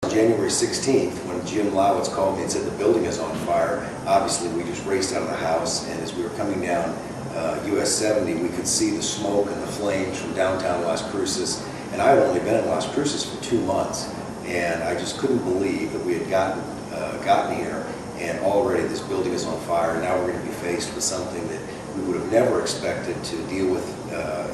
January 16th, when Jim Lowitz called me and said the building is on fire, obviously we just raced out of the house, and as we were coming down US 70, we could see the smoke and the flames from downtown Las Cruces. And I had only been in Las Cruces for 2 months, and I just couldn't believe that we had gotten here, and already this building is on fire. Now we're going to be faced with something that we would have never expected to deal with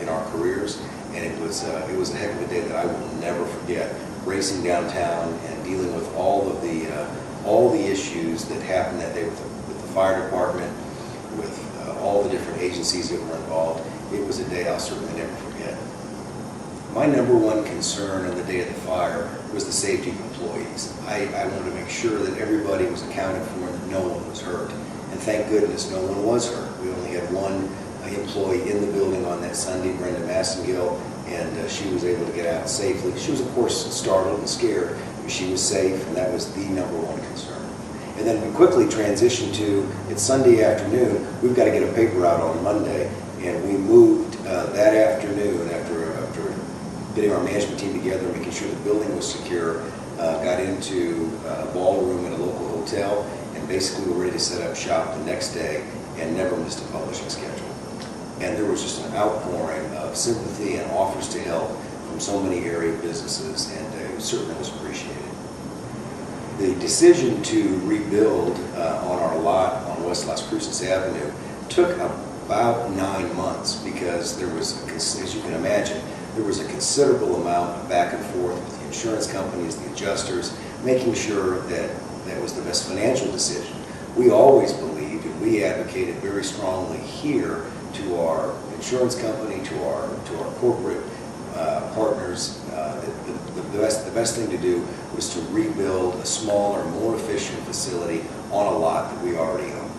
in our careers, and it was a heck of a day that I will never forget. Racing downtown and dealing with all the issues that happened that day with the fire department, with all the different agencies that were involved. It was a day I'll certainly never forget. My number one concern on the day of the fire was the safety of employees. I wanted to make sure that everybody was accounted for and that no one was hurt. And thank goodness no one was hurt. We only had one employee in the building on that Sunday, Brenda Massengill, and she was able to get out safely. She was, of course, startled and scared, but she was safe, and that was the number one concern. And then we quickly transitioned to, it's Sunday afternoon, we've got to get a paper out on Monday, and we moved that afternoon after getting our management team together, making sure the building was secure, got into a ballroom at a local hotel, and basically were ready to set up shop the next day and never missed a publishing schedule. And there was just an outpouring of sympathy and offers to help from so many area businesses, and it certainly was appreciated. The decision to rebuild on our lot on West Las Cruces Avenue took about 9 months because there was, as you can imagine, there was a considerable amount of back and forth with the insurance companies, the adjusters, making sure that that was the best financial decision. We always believed, and we advocated very strongly here to our insurance company, to our corporate partners, that the best thing to do was to rebuild a smaller, more efficient facility on a lot that we already owned.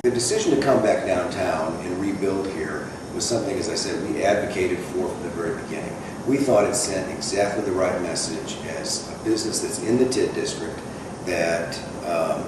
The decision to come back downtown and rebuild here was something, as I said, we advocated for from the very beginning. We thought it sent exactly the right message as a business that's in the TIT district, that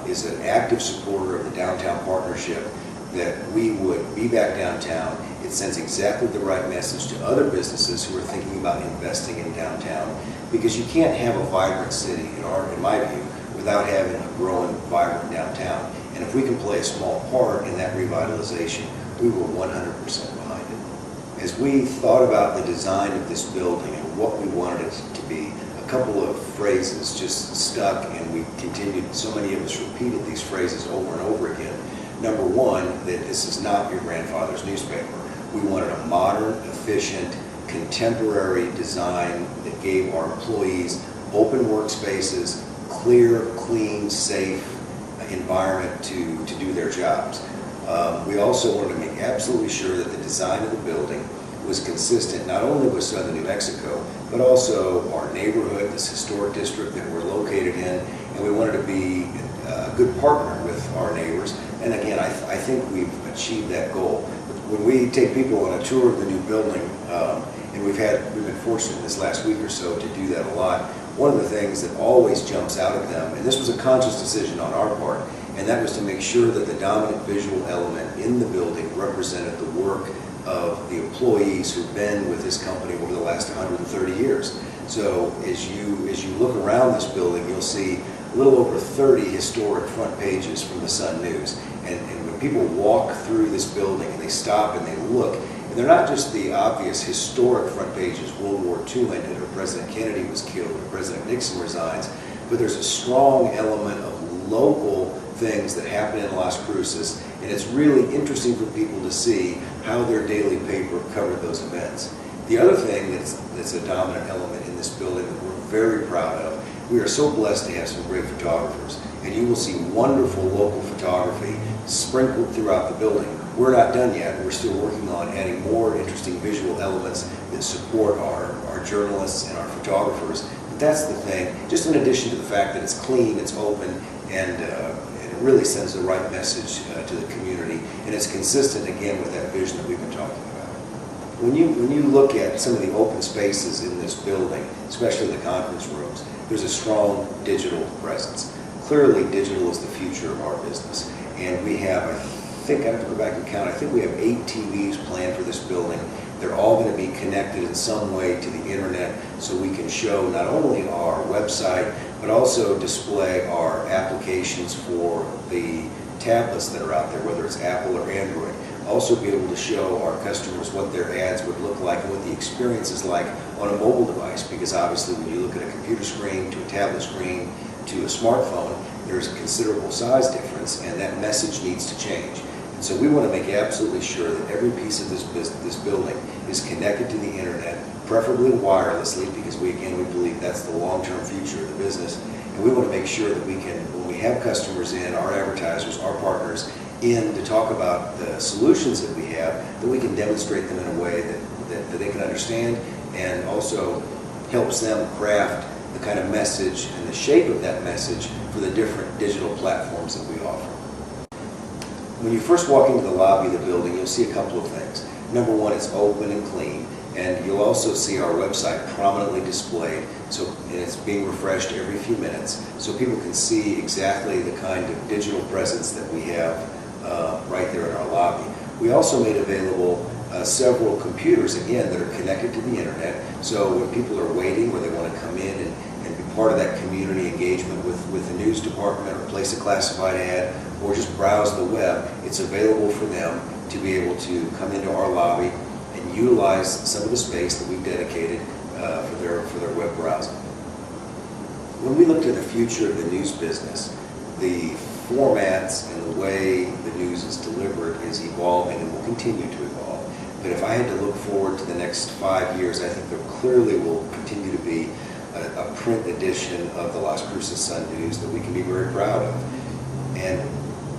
is an active supporter of the downtown partnership, that we would be back downtown. It sends exactly the right message to other businesses who are thinking about investing in downtown, because you can't have a vibrant city, in my view, without having a growing, vibrant downtown. And if we can play a small part in that revitalization, we were 100% behind it. As we thought about the design of this building and what we wanted it to be, a couple of phrases just stuck, and we continued, so many of us repeated these phrases over and over again. Number one, that this is not your grandfather's newspaper. We wanted a modern, efficient, contemporary design that gave our employees open workspaces, clear, clean, safe environment to do their jobs. We also wanted to make absolutely sure that the design of the building was consistent not only with southern New Mexico, but also our neighborhood, this historic district that we're located in, and we wanted to be a good partner with our neighbors. And again, I think we've achieved that goal. When we take people on a tour of the new building, and we've been fortunate this last week or so to do that a lot, one of the things that always jumps out at them, and this was a conscious decision on our part, and that was to make sure that the dominant visual element in the building represented the work of the employees who've been with this company over the last 130 years. So as you look around this building, you'll see a little over 30 historic front pages from the Sun-News. And when people walk through this building and they stop and they look, and they're not just the obvious historic front pages, World War II ended, or President Kennedy was killed, or President Nixon resigns, but there's a strong element of local things that happen in Las Cruces, and it's really interesting for people to see how their daily paper covered those events. The other thing that's a dominant element in this building that we're very proud of, we are so blessed to have some great photographers, and you will see wonderful local photography sprinkled throughout the building. We're not done yet. We're still working on adding more interesting visual elements that support our journalists and our photographers. But that's the thing, just in addition to the fact that it's clean, it's open, and it really sends the right message to the community, and it's consistent, again, with that vision that we've been talking about. When you look at some of the open spaces in this building, especially the conference rooms, there's a strong digital presence. Clearly, digital is the future of our business, and we have a think, I have to go back and count, I think we have 8 TVs planned for this building. They're all going to be connected in some way to the internet, so we can show not only our website, but also display our applications for the tablets that are out there, whether it's Apple or Android. Also be able to show our customers what their ads would look like and what the experience is like on a mobile device, because obviously when you look at a computer screen to a tablet screen to a smartphone, there's a considerable size difference, and that message needs to change. And so we want to make absolutely sure that every piece of this building is connected to the internet, preferably wirelessly, because we believe that's the long-term future of the business. And we want to make sure that we can, when we have customers in, our advertisers, our partners in to talk about the solutions that we have, that we can demonstrate them in a way that they can understand, and also helps them craft the kind of message and the shape of that message for the different digital platforms that we offer. When you first walk into the lobby of the building, you'll see a couple of things. Number one, it's open and clean, and you'll also see our website prominently displayed, and it's being refreshed every few minutes, so people can see exactly the kind of digital presence that we have right there in our lobby. We also made available several computers, again, that are connected to the internet, so when people are waiting or they want to come in and be part of that community engagement with the news department, or place a classified ad, or just browse the web, it's available for them to be able to come into our lobby and utilize some of the space that we've dedicated for their web browsing. When we look to the future of the news business, the formats and the way the news is delivered is evolving and will continue to evolve. But if I had to look forward to the next 5 years, I think there clearly will continue to be a print edition of the Las Cruces Sun-News that we can be very proud of. And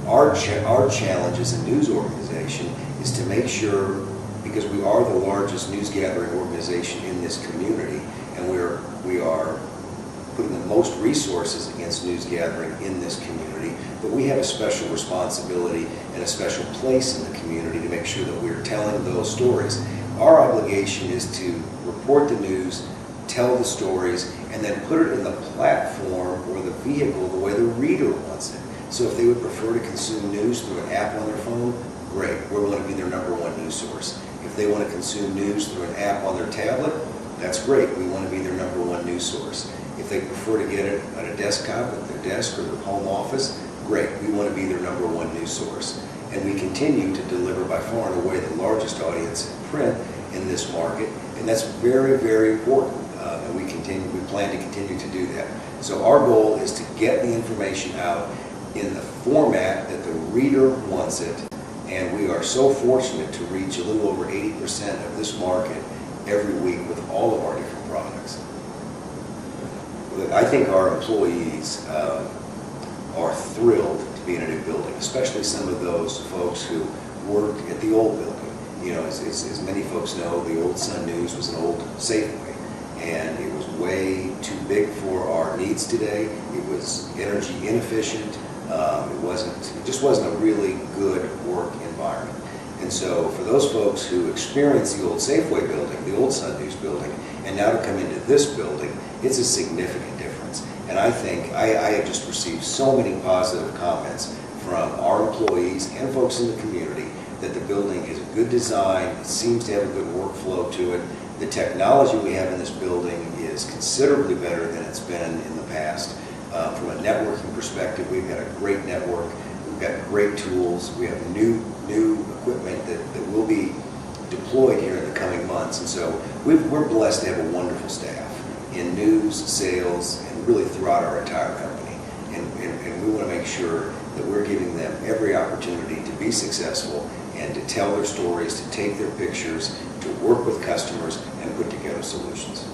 our challenge as a news organization is to make sure, because we are the largest news gathering organization in this community, and we are putting the most resources against news gathering in this community, but we have a special responsibility and a special place in the community to make sure that we're telling those stories. Our obligation is to report the news, tell the stories, and then put it in the platform or the vehicle the way the reader wants it. So if they would prefer to consume news through an app on their phone, great, we're going to be their #1 news source. If they want to consume news through an app on their tablet, that's great, we want to be their #1 news source. If they prefer to get it on a desktop at their desk or their home office, great, we want to be their #1 news source. And we continue to deliver by far and away the largest audience in print in this market, and that's very, very important. And we plan to continue to do that. So our goal is to get the information out in the format that the reader wants it, and we are so fortunate to reach a little over 80% of this market every week with all of our different products. I think our employees are thrilled to be in a new building, especially some of those folks who worked at the old building. You know, as many folks know, the old Sun-News was an old Safeway, and it was way too big for our needs today. It was energy inefficient. It just wasn't a really good work environment. And so for those folks who experienced the old Safeway building, the old Sun-News building, and now to come into this building, it's a significant difference. And I think I have just received so many positive comments from our employees and folks in the community that the building is a good design, it seems to have a good workflow to it. The technology we have in this building is considerably better than it's been in the past. From a networking perspective, we've got a great network, we've got great tools, we have new equipment that will be deployed here in the coming months, and so we're blessed to have a wonderful staff in news, sales, and really throughout our entire company. And we want to make sure that we're giving them every opportunity to be successful and to tell their stories, to take their pictures, to work with customers, and put together solutions.